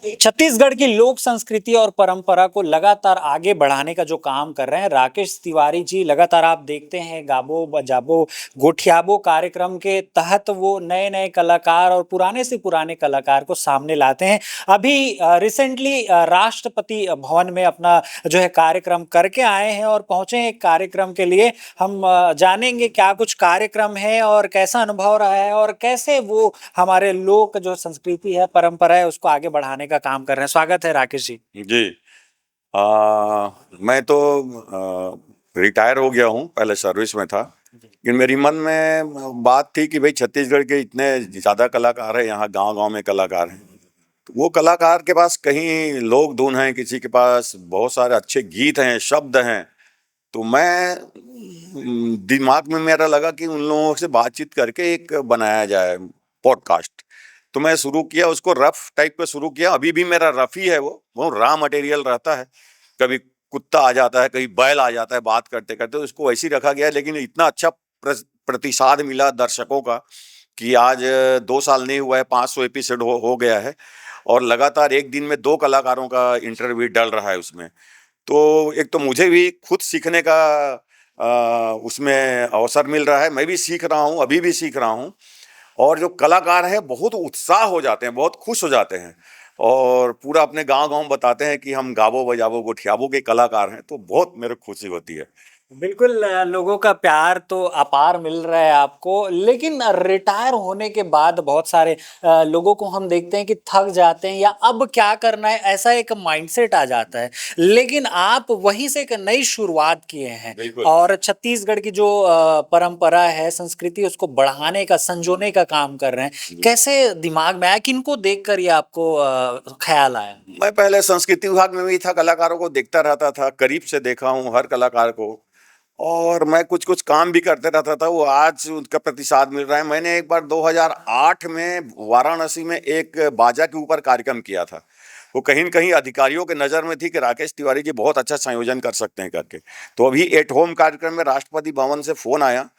छत्तीसगढ़ की लोक संस्कृति और परंपरा को लगातार आगे बढ़ाने का जो काम कर रहे हैं राकेश तिवारी जी, लगातार आप देखते हैं गाबो बजाबो गोठियाबो कार्यक्रम के तहत वो नए नए कलाकार और पुराने से पुराने कलाकार को सामने लाते हैं। अभी रिसेंटली राष्ट्रपति भवन में अपना जो है कार्यक्रम करके आए हैं और पहुंचे हैं एक कार्यक्रम के लिए। हम जानेंगे क्या कुछ कार्यक्रम है और कैसा अनुभव रहा है और कैसे वो हमारे लोक जो संस्कृति है परंपरा है उसको आगे बढ़ाने का काम कर रहे हैं। स्वागत है राकेश जी। जी। मैं तो रिटायर हो गया हूँ, पहले सर्विस में था। लेकिन मेरी मन में बात थी कि भाई छत्तीसगढ़ के इतने ज़्यादा कलाकार हैं, यहाँ गांव-गांव में कलाकार हैं। तो वो कलाकार के पास कहीं लोक धुन है, किसी के पास बहुत सारे अच्छे गीत हैं, शब्द हैं। तो मैं दिमाग में मेरा लगा कि उन लोगों से बातचीत करके एक बनाया जाए पॉडकास्ट। तो मैं शुरू किया, उसको रफ टाइप पे शुरू किया। अभी भी मेरा रफ ही है, वो रॉ मटेरियल रहता है। कभी कुत्ता आ जाता है, कभी बैल आ जाता है बात करते करते, तो उसको वैसे ही रखा गया है। लेकिन इतना अच्छा प्रतिसाद मिला दर्शकों का कि आज 2 साल नहीं हुआ है, 500 एपिसोड हो गया है और लगातार एक दिन में 2 कलाकारों का इंटरव्यू डल रहा है उसमें। तो एक तो मुझे भी खुद सीखने का उसमें अवसर मिल रहा है। मैं भी सीख रहा हूँ, अभी भी सीख रहा हूँ। और जो कलाकार हैं बहुत उत्साह हो जाते हैं, बहुत खुश हो जाते हैं और पूरा अपने गांव-गांव बताते हैं कि हम गावो बजावो गोठियाबो के कलाकार हैं। तो बहुत मेरे को खुशी होती है। बिल्कुल लोगों का प्यार तो अपार मिल रहा है आपको, लेकिन रिटायर होने के बाद बहुत सारे लोगों को हम देखते हैं कि थक जाते हैं या अब क्या करना है ऐसा एक माइंडसेट आ जाता है। लेकिन आप वहीं से एक नई शुरुआत किए हैं बिल्कुल। और छत्तीसगढ़ की जो परंपरा है संस्कृति उसको बढ़ाने का संजोने का काम कर रहे हैं। कैसे दिमाग में आया, किनको देखकर ये आपको ख्याल आया? मैं पहले संस्कृति विभाग में भी था, कलाकारों को देखता रहता था, करीब से देखा हूँ हर कलाकार को। और मैं कुछ-कुछ काम भी करते रहता था, वो आज उनका प्रतिसाद मिल रहा है। मैंने एक बार 2008 में वाराणसी में एक बाजा के ऊपर कार्यक्रम किया था। वो कहीं न कहीं अधिकारियों के नज़र में थी कि राकेश तिवारी जी बहुत अच्छा संयोजन कर सकते हैं करके। तो अभी एट होम कार्यक्रम में राष्ट्रपति भवन से फ़ोन आया,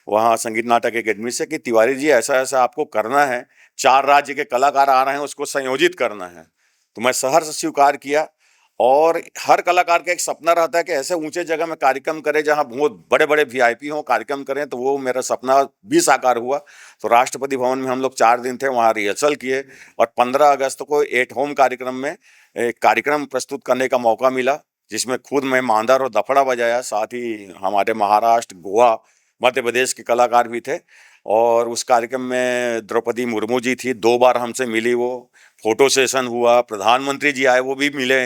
वहाँ संगीत नाटक अकेडमी से, कि तिवारी जी ऐसा-ऐसा आपको करना है, 4 राज्य के कलाकार आ रहे हैं, उसको संयोजित करना है। तो मैं सहर्ष स्वीकार किया। और हर कलाकार का एक सपना रहता है कि ऐसे ऊँचे जगह में कार्यक्रम करें जहाँ बहुत बड़े-बड़े वीआईपी हों, कार्यक्रम करें, तो वो मेरा सपना भी साकार हुआ। तो राष्ट्रपति भवन में हम लोग 4 दिन थे, वहाँ रिहर्सल किए और 15 अगस्त को एट होम कार्यक्रम में एक कार्यक्रम प्रस्तुत करने का मौका मिला, जिसमें खुद मैं मांदर और दफड़ा बजाया, साथ ही हमारे महाराष्ट्र, गोवा, मध्य प्रदेश के कलाकार भी थे। और उस कार्यक्रम में द्रौपदी मुर्मू जी थी, 2 बार हमसे मिली वो, फ़ोटो सेशन हुआ, प्रधानमंत्री जी आए वो भी मिले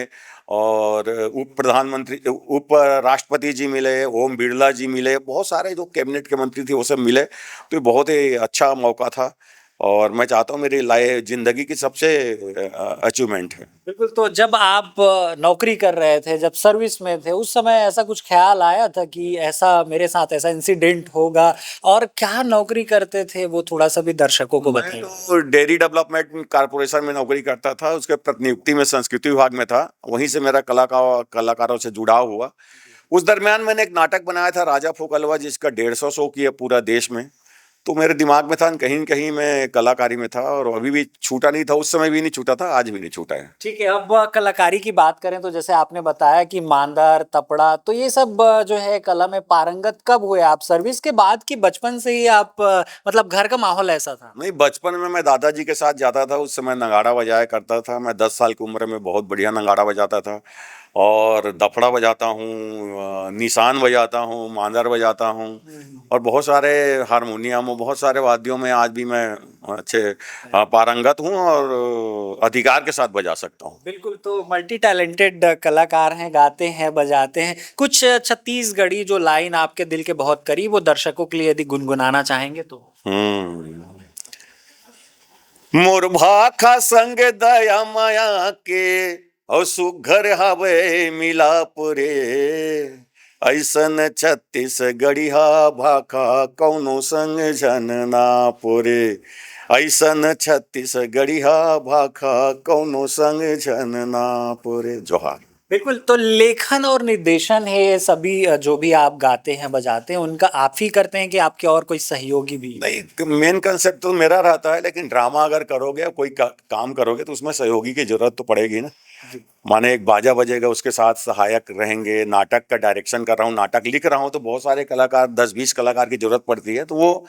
और उप राष्ट्रपति जी मिले, ओम बिड़ला जी मिले, बहुत सारे जो कैबिनेट के मंत्री थे वो सब मिले। तो ये बहुत ही अच्छा मौका था और मैं चाहता हूँ मेरी ज़िंदगी की सबसे अचीवमेंट है। बिल्कुल, तो जब आप नौकरी कर रहे थे, जब सर्विस में थे, उस समय ऐसा कुछ ख़्याल आया था कि ऐसा मेरे साथ ऐसा इंसिडेंट होगा? और क्या नौकरी करते थे वो थोड़ा-सा भी दर्शकों को मैं बताइए? तो डेयरी डेवलपमेंट कारपोरेशन में नौकरी करता था, उसके प्रतिनियुक्ति में संस्कृति विभाग में था। वहीं से मेरा कलाकारों से जुड़ाव हुआ। उस दरमियान मैंने एक नाटक बनाया था राजा फोकलवा, जिसका 150 शो किया पूरा देश में। तो मेरे दिमाग में था कहीं न कहीं मैं कलाकारी में था और अभी भी छूटा नहीं था, उस समय भी नहीं छूटा था, आज भी नहीं छूटा है। ठीक है, अब कलाकारी की बात करें तो जैसे आपने बताया कि मांदर, तपड़ा, तो ये सब जो है कला में पारंगत कब हुए आप? सर्विस के बाद कि बचपन से ही आप मतलब घर का माहौल ऐसा था? नहीं, बचपन में मैं दादाजी के साथ जाता था, उस समय नगाड़ा बजाया करता था। मैं 10 साल की उम्र में बहुत बढ़िया नगाड़ा बजाता था और दफड़ा बजाता हूँ, निशान बजाता हूँ, मांदर बजाता हूँ और बहुत सारे हारमोनियम और बहुत सारे वाद्यों में आज भी मैं अच्छे पारंगत हूँ और अधिकार के साथ बजा सकता हूँ। बिल्कुल, तो मल्टी टैलेंटेड कलाकार हैं, गाते हैं, बजाते हैं। कुछ छत्तीसगढ़ी जो लाइन आपके दिल के बहुत करीब, वो दर्शकों के लिए यदि गुनगुनाना चाहेंगे तो? हुँ। मोर भाखा संग दया माया के और सुघर हवे मिलाप रे, ऐसन छत्तीसगढ़िया भाखा कौनो संग झन ना पुरे, ऐसन छत्तीसगढ़िया भाखा कौनो संग झन ना पुरे। जोहार। बिल्कुल, तो लेखन और निर्देशन है ये सभी जो भी आप गाते हैं, बजाते हैं, उनका आप ही करते हैं कि आपके और कोई सहयोगी भी? नहीं, मेन कंसेप्ट तो मेरा रहता है, लेकिन ड्रामा अगर करोगे या कोई काम करोगे तो उसमें सहयोगी की जरूरत तो पड़ेगी ना। जी। माने एक बाजा बजेगा, उसके साथ सहायक रहेंगे, नाटक का डायरेक्शन कर रहा हूँ, नाटक लिख रहा हूँ, तो बहुत सारे कलाकार, 10-20 कलाकार की जरूरत पड़ती है, तो वो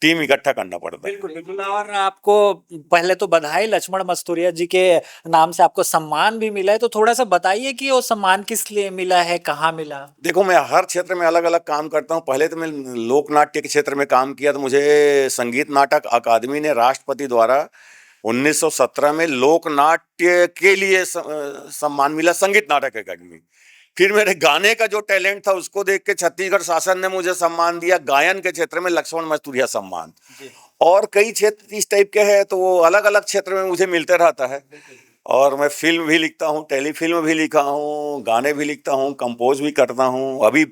टीम इकट्ठा करना पड़ता है। बिल्कुल, बिल्कुल और आपको पहले तो बधाई लक्ष्मण मस्तूरिया जी के नाम से आपको सम्मान भी मिला है, तो थोड़ा-सा बताइए कि वो सम्मान किस लिए मिला है, कहाँ मिला? देखो, मैं हर क्षेत्र में अलग-अलग काम करता हूँ। पहले तो मैं लोक नाट्य के क्षेत्र में काम किया, तो मुझे संगीत नाटक अकादमी ने राष्ट्रपति द्वारा 1917 में लोक नाट्य के लिए सम्मान मिला, संगीत नाटक अकादमी। फिर मेरे गाने का जो टैलेंट था उसको देख के छत्तीसगढ़ शासन ने मुझे सम्मान दिया, गायन के क्षेत्र में लक्ष्मण मस्तूरिया सम्मान। जी। और कई क्षेत्र इस टाइप के हैं, तो वो अलग-अलग क्षेत्र में मुझे मिलते रहता है। और मैं फ़िल्म भी लिखता हूँ, टेलीफ़िल्म भी लिखा हूँ, गाने भी लिखता हूँ, कंपोज़ भी करता हूँ। अभी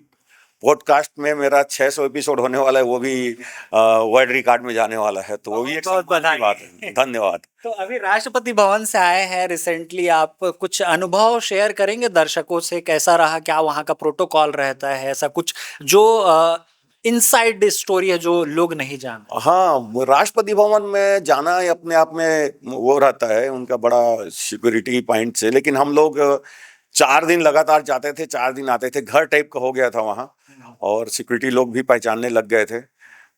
पॉडकास्ट में मेरा 600 एपिसोड होने वाला है, वो भी वर्ल्ड रिकॉर्ड में जाने वाला है, तो वो भी एक बहुत-बहुत सम्मान की बधाई। बात है। धन्यवाद। तो अभी राष्ट्रपति भवन से आए हैं रिसेंटली, आप कुछ अनुभव शेयर करेंगे दर्शकों से? कैसा रहा? क्या वहाँ का प्रोटोकॉल रहता है? ऐसा कुछ जो इनसाइड स्टोरी है जो लोग नहीं जानते? हाँ, वो राष्ट्रपति भवन में जाना ही अपने आप में वो रहता है, उनका बड़ा सिक्योरिटी पॉइंट से। लेकिन हम लोग 4 दिन लगातार जाते थे, 4 दिन आते थे, घर टाइप का हो गया था वहाँ। और सिक्योरिटी लोग भी पहचानने लग गए थे।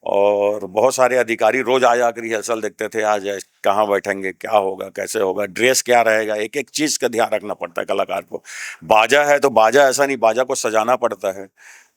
और बहुत सारे अधिकारी रोज आ जाकर रिहर्सल देखते थे, आज कहाँ बैठेंगे, क्या होगा, कैसे होगा, ड्रेस क्या रहेगा, एक एक चीज़ का ध्यान रखना पड़ता है कलाकार को। बाजा है तो बाजा ऐसा नहीं, बाजा को सजाना पड़ता है।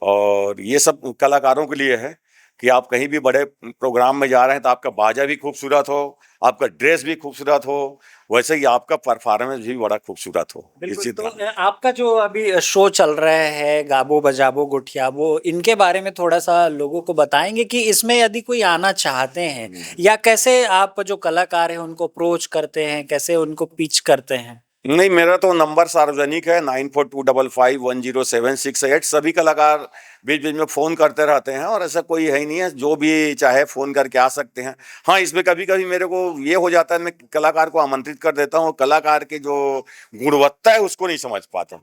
और ये सब कलाकारों के लिए है कि आप कहीं भी बड़े प्रोग्राम में जा रहे हैं तो आपका बाजा भी खूबसूरत हो, आपका ड्रेस भी खूबसूरत हो, वैसे ही आपका परफॉर्मेंस भी बड़ा खूबसूरत हो बिल्कुल, इसी तो तरह। आपका जो अभी शो चल रहा है गाबो बजाबो गोठियाबो, इनके बारे में थोड़ा-सा लोगों को बताएँगे कि इसमें यदि कोई आना चाहते हैं या कैसे आप जो कलाकार हैं उनको अप्रोच करते हैं, कैसे उनको पिच करते हैं? नहीं, मेरा तो नंबर सार्वजनिक है, 9425510768। सभी कलाकार बीच-बीच में फ़ोन करते रहते हैं और ऐसा कोई है ही नहीं है, जो भी चाहे फ़ोन करके आ सकते हैं। हाँ, इसमें कभी-कभी मेरे को ये हो जाता है, मैं कलाकार को आमंत्रित कर देता हूँ, कलाकार की जो गुणवत्ता है उसको नहीं समझ पाता।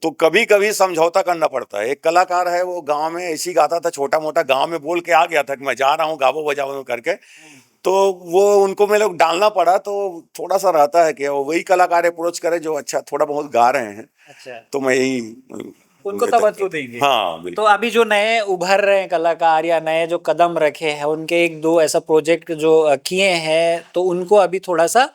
तो कभी-कभी समझौता करना पड़ता है। एक कलाकार है, वो गाँव में ऐसे ही गाता था, छोटा-मोटा गाँव में बोल के आ गया था कि मैं जा रहा हूँ गावो बजाओ करके। तो वो उनको मेरे को डालना पड़ा, तो थोड़ा-सा रहता है कि वो वही कलाकार अप्रोच करे जो अच्छा थोड़ा बहुत गा रहे हैं, अच्छा। तो मैं यही उनको बेहतर तवज्जो करता देंगे। हूँ। हाँ, तो बिल्कुल। अभी जो नए उभर रहे हैं कलाकार या नए जो कदम रखे हैं, उनके 1-2 ऐसा प्रोजेक्ट जो किए हैं, तो उनको अभी थोड़ा-सा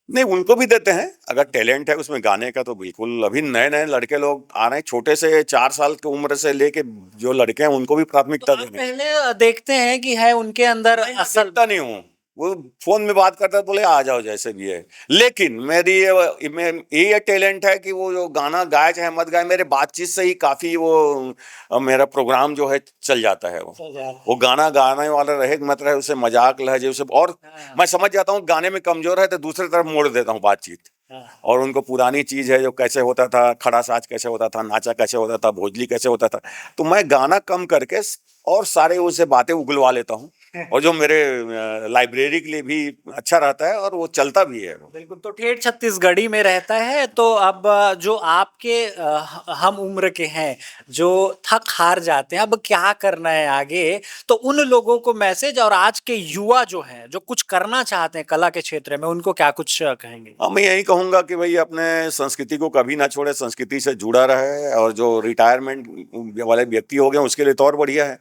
नहीं, उनको भी देते हैं, अगर टैलेंट है उसमें गाने का तो बिल्कुल। अभी नए-नए लड़के लोग आ रहे हैं, छोटे से 4 साल की उम्र से लेके जो लड़के हैं उनको भी तो प्राथमिकता आप देनी। पहले देखते हैं कि है उनके अंदर नहीं, मैं असल देखता नहीं हूँ। वो फ़ोन में बात करता है, बोले आ जाओ जैसे भी है। लेकिन मेरी ये टैलेंट है कि वो जो गाना गाए चाहे मत गाए, मेरे बातचीत से ही काफ़ी वो मेरा प्रोग्राम जो है चल जाता है वो। अच्छा, वो गाना गाने वाला रहे कि मत रहे, उसे मज़ाक लहज़े उसे, और हाँ, मैं समझ जाता हूँ गाने में कमज़ोर है तो दूसरी तरफ मोड़ देता हूँ बातचीत। हाँ। और उनको पुरानी चीज़ है जो कैसे होता था, खड़ा साज कैसे होता था, नाचा कैसे होता था, भोजली कैसे होता था, तो मैं गाना कम करके और सारे उससे बातें उगलवा लेता हूँ। और जो मेरे लाइब्रेरी के लिए भी अच्छा रहता है और वो चलता भी है वो। बिल्कुल, तो ठेठ छत्तीसगढ़ी में रहता है, तो अब जो आपके हम उम्र के हैं, जो थक हार जाते हैं, अब क्या करना है आगे? तो उन लोगों को मैसेज और आज के युवा जो हैं, जो कुछ करना चाहते हैं कला के क्षेत्र में, उनको क्या कुछ कहेंगे? हाँ, मैं यही कहूँगा कि भई अपने संस्कृति को कभी ना छोड़े, संस्कृति से जुड़ा रहे, और जो रिटायरमेंट वाले व्यक्ति हो गए उसके लिए तो और बढ़िया है।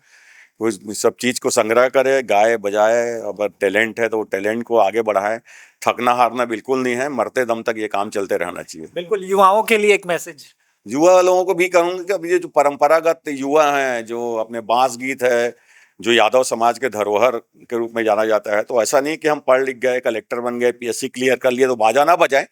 वो इस सब चीज़ को संग्रह करे, गाए, बजाए, अगर टैलेंट है तो वो टैलेंट को आगे बढ़ाए। थकना-हारना बिल्कुल नहीं है, मरते दम तक ये काम चलते रहना चाहिए। बिल्कुल, युवाओं के लिए एक मैसेज। युवा लोगों को भी कहूँगा कि अब ये जो परंपरागत युवा हैं, जो अपने बाँस गीत है, जो यादव समाज के धरोहर के रूप में जाना जाता है, तो ऐसा नहीं कि हम पढ़ लिख गए, कलेक्टर बन गए, पीएससी क्लियर कर लिए तो बाजा ना बजाएँ।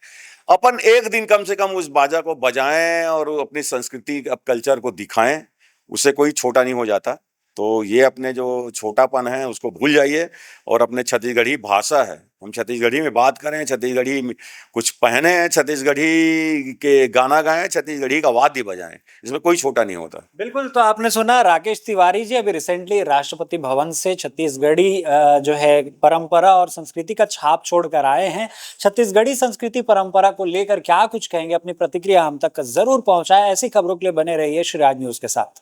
अपन एक दिन कम से कम उस बाजा को बजाएँ और अपनी संस्कृति, अब कल्चर को दिखाएँ, उससे कोई छोटा नहीं हो जाता। तो ये अपने जो छोटापन है उसको भूल जाइए और अपने छत्तीसगढ़ी भाषा है, हम छत्तीसगढ़ी में बात करें, छत्तीसगढ़ी में कुछ पहने, छत्तीसगढ़ी के गाना गाएं, छत्तीसगढ़ी का वाद्य बजाएं, इसमें कोई छोटा नहीं होता। बिल्कुल, तो आपने सुना राकेश तिवारी जी अभी रिसेंटली राष्ट्रपति भवन से छत्तीसगढ़ी जो है परंपरा और संस्कृति का छाप छोड़ कर आए हैं। छत्तीसगढ़ी संस्कृति परंपरा को लेकर क्या कुछ कहेंगे, अपनी प्रतिक्रिया हम तक जरूर पहुंचाएं। ऐसी खबरों के लिए बने रहिए श्री राज न्यूज के साथ।